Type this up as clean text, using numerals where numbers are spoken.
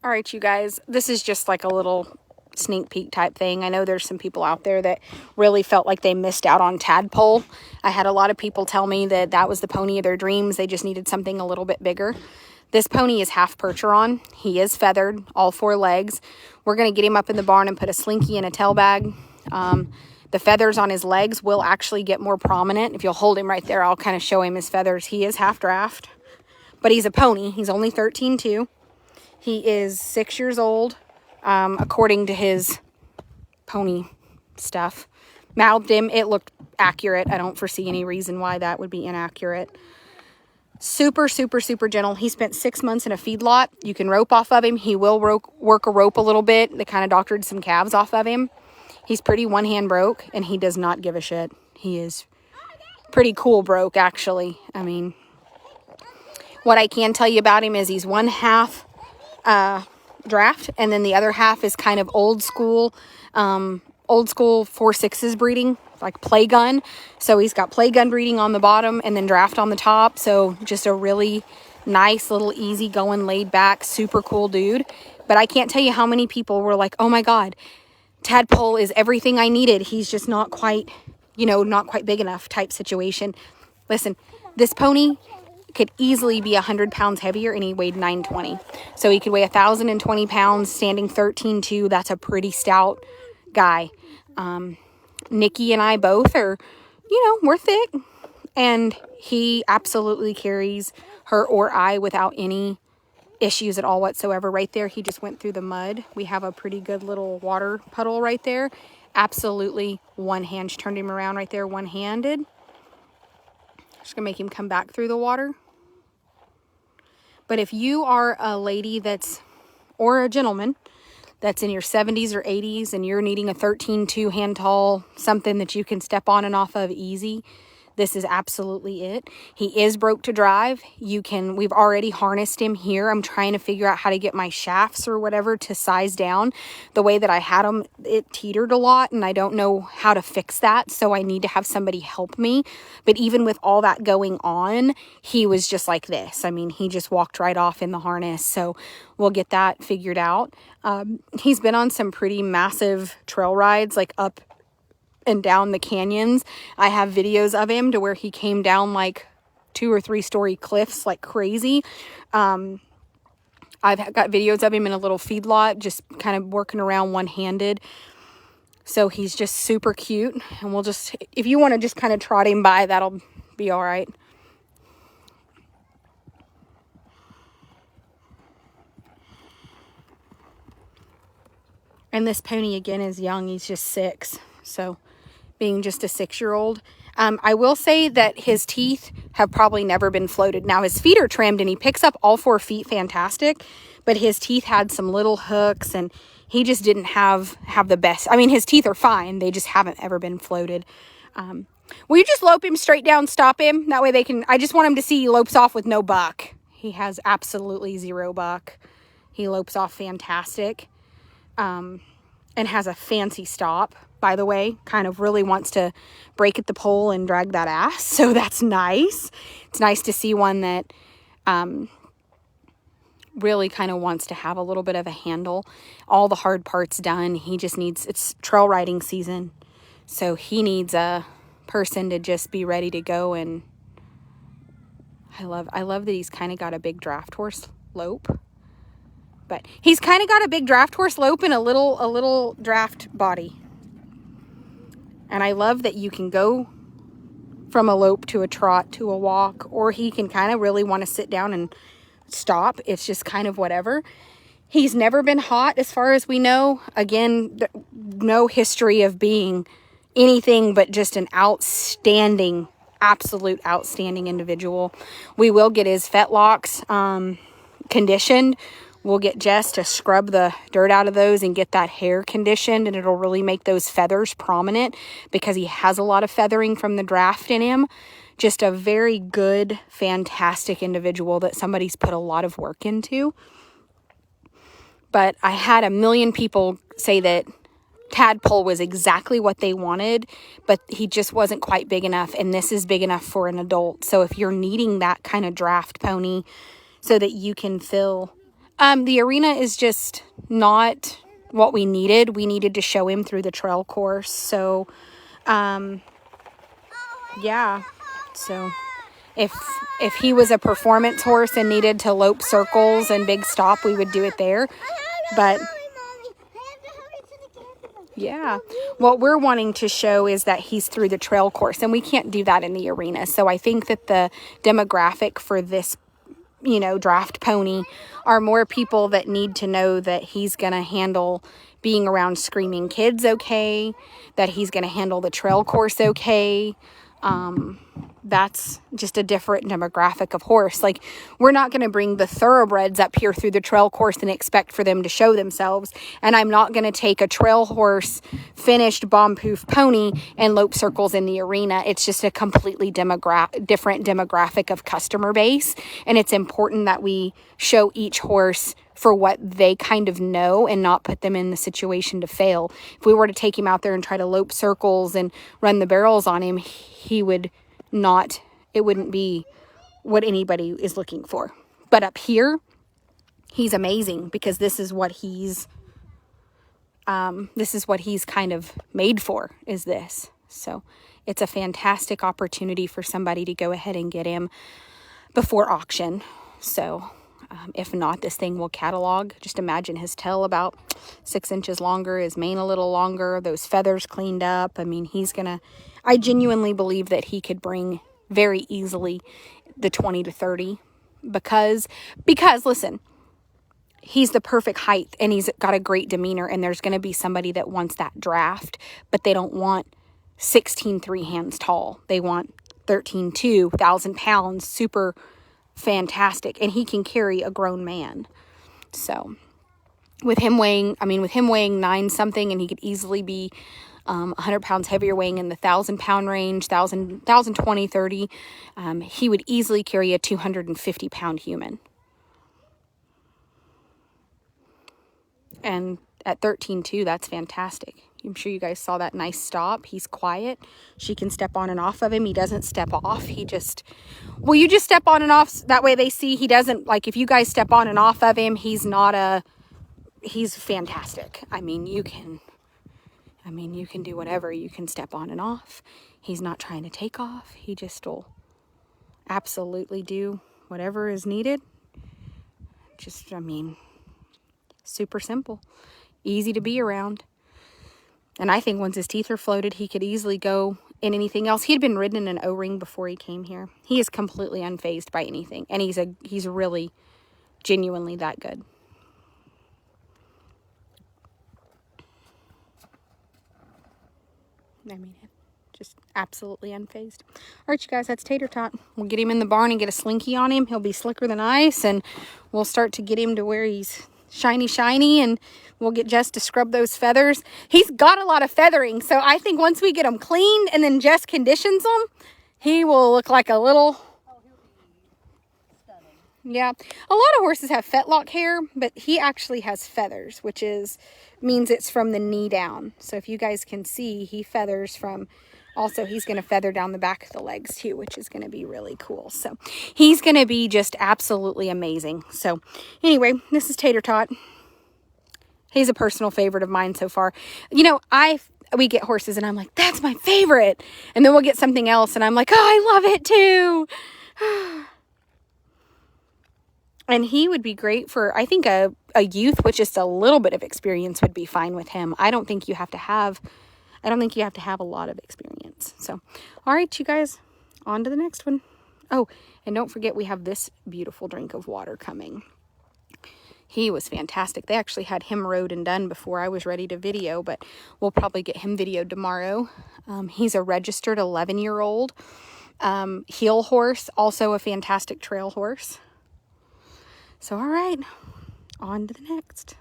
All right, you guys, this is just like a little sneak peek type thing. I know there's some people out there that really felt like they missed out on Tadpole. I had a lot of people tell me that that was the pony of their dreams. They just needed something a little bit bigger. This pony is half Percheron. He is feathered, all 4 legs. We're going to get him up in the barn and put a slinky and a tail bag. The feathers on his legs will actually get more prominent. If you'll hold him right there, I'll kind of show him his feathers. He is half draft, but he's a pony. He's only 13 too. He is 6 years old, according to his pony stuff. Mouthed him. It looked accurate. I don't foresee any reason why that would be inaccurate. Super, super, super gentle. He spent 6 months in a feedlot. You can rope off of him. He will work a rope a little bit. They kind of doctored some calves off of him. He's pretty one hand broke, and he does not give a shit. He is pretty cool broke, actually. I mean, what I can tell you about him is he's one half draft, and then the other half is kind of old school 4/6 breeding, like play gun. So he's got play gun breeding on the bottom and then draft on the top. So just a really nice little easy going, laid back, super cool dude. But I can't tell you how many people were like, oh my God, Tadpole is everything I needed. He's just not quite, not quite big enough type situation. Listen, this pony could easily be 100 pounds heavier, and he weighed 920. So he could weigh 1,020 pounds, standing 13.2. That's a pretty stout guy. Nikki and I both are, we're thick, and he absolutely carries her or I without any issues at all whatsoever. Right there, he just went through the mud. We have a pretty good little water puddle right there. Absolutely one hand. She turned him around right there, one-handed. Just gonna make him come back through the water. But if you are a lady or a gentleman that's in your 70s or 80s and you're needing a 13.2 hand tall, something that you can step on and off of easy, this is absolutely it. He is broke to drive. We've already harnessed him here. I'm trying to figure out how to get my shafts or whatever to size down. The way that I had him, it teetered a lot, and I don't know how to fix that. So I need to have somebody help me. But even with all that going on, he was just like this. I mean, he just walked right off in the harness. So we'll get that figured out. He's been on some pretty massive trail rides, like up and down the canyons. I have videos of him to where he came down like 2 or 3 story cliffs like crazy. I've got videos of him in a little feedlot, just kind of working around one-handed. So he's just super cute. And we'll just, if you want to just kind of trot him by, that'll be all right. And this pony again is young. He's just 6. So being just a 6-year-old. I will say that his teeth have probably never been floated. Now his feet are trimmed and he picks up all 4 feet fantastic, but his teeth had some little hooks and he just didn't have the best. I mean, his teeth are fine. They just haven't ever been floated. Will you just lope him straight down, stop him? That way I just want him to see he lopes off with no buck. He has absolutely 0 buck. He lopes off fantastic. And has a fancy stop, by the way. Kind of really wants to break at the pole and drag that ass. So that's nice. It's nice to see one that really kind of wants to have a little bit of a handle. All the hard parts done. He just needs, it's trail riding season. So he needs a person to just be ready to go. And I love that he's kind of got a big draft horse lope. But he's kind of got a big draft horse lope and a little draft body. And I love that you can go from a lope to a trot to a walk, or he can kind of really want to sit down and stop. It's just kind of whatever. He's never been hot as far as we know. Again, no history of being anything but just an outstanding, absolute outstanding individual. We will get his fetlocks conditioned. We'll get Jess to scrub the dirt out of those and get that hair conditioned, and it'll really make those feathers prominent because he has a lot of feathering from the draft in him. Just a very good, fantastic individual that somebody's put a lot of work into. But I had a million people say that Tadpole was exactly what they wanted, but he just wasn't quite big enough, and this is big enough for an adult. So if you're needing that kind of draft pony so that you can fill The arena is just not what we needed. We needed to show him through the trail course. So, yeah. So if he was a performance horse and needed to lope circles and big stop, we would do it there. But yeah, what we're wanting to show is that he's through the trail course, and we can't do that in the arena. So I think that the demographic for this, you know, draft pony are more people that need to know that he's going to handle being around screaming kids okay, that he's going to handle the trail course okay. That's just a different demographic of horse. Like, we're not going to bring the thoroughbreds up here through the trail course and expect for them to show themselves. And I'm not going to take a trail horse finished bomb-proof pony and lope circles in the arena. It's just a completely different demographic of customer base. And it's important that we show each horse for what they kind of know and not put them in the situation to fail. If we were to take him out there and try to lope circles and run the barrels on him, he would not, it wouldn't be what anybody is looking for. But up here, he's amazing because this is what he's kind of made for, is this. So it's a fantastic opportunity for somebody to go ahead and get him before auction. So if not, this thing will catalog. Just imagine his tail about 6 inches longer, his mane a little longer, those feathers cleaned up. I mean, I genuinely believe that he could bring very easily the 20 to 30 because listen, he's the perfect height and he's got a great demeanor, and there's going to be somebody that wants that draft, but they don't want 16 3 hands tall. They want 13.2, 1,000 pounds, super fantastic, and he can carry a grown man. So with him weighing 9 something, and he could easily be 100 pounds heavier, weighing in the 1,000 pound range, 1,020, 30, he would easily carry a 250 pound human. And at 13.2, that's fantastic. I'm sure you guys saw that nice stop. He's quiet. She can step on and off of him. He doesn't step off. You just step on and off. That way they see he doesn't, like, if you guys step on and off of him, he's fantastic. I mean, you can do whatever. You can step on and off. He's not trying to take off. He just will absolutely do whatever is needed. Super simple. Easy to be around. And I think once his teeth are floated, he could easily go in anything else. He had been ridden in an O-ring before he came here. He is completely unfazed by anything. And he's really genuinely that good. I mean, just absolutely unfazed. All right, you guys, that's Tater Tot. We'll get him in the barn and get a slinky on him. He'll be slicker than ice, and we'll start to get him to where he's shiny, and we'll get Jess to scrub those feathers. He's got a lot of feathering, so I think once we get him cleaned and then Jess conditions him, he will look like a little... Yeah, a lot of horses have fetlock hair, but he actually has feathers, which means it's from the knee down. So if you guys can see, he feathers from... Also, he's going to feather down the back of the legs too, which is going to be really cool. So he's going to be just absolutely amazing. So anyway, this is Tater Tot. He's a personal favorite of mine so far. You know, we get horses and I'm like, that's my favorite. And then we'll get something else and I'm like, oh, I love it too. And he would be great for, I think, a youth with just a little bit of experience would be fine with him. I don't think you have to have a lot of experience. So, all right, you guys, on to the next one. Oh, and don't forget we have this beautiful drink of water coming. He was fantastic. They actually had him rode and done before I was ready to video, but we'll probably get him videoed tomorrow. He's a registered 11-year-old heel horse, also a fantastic trail horse. So, all right, on to the next.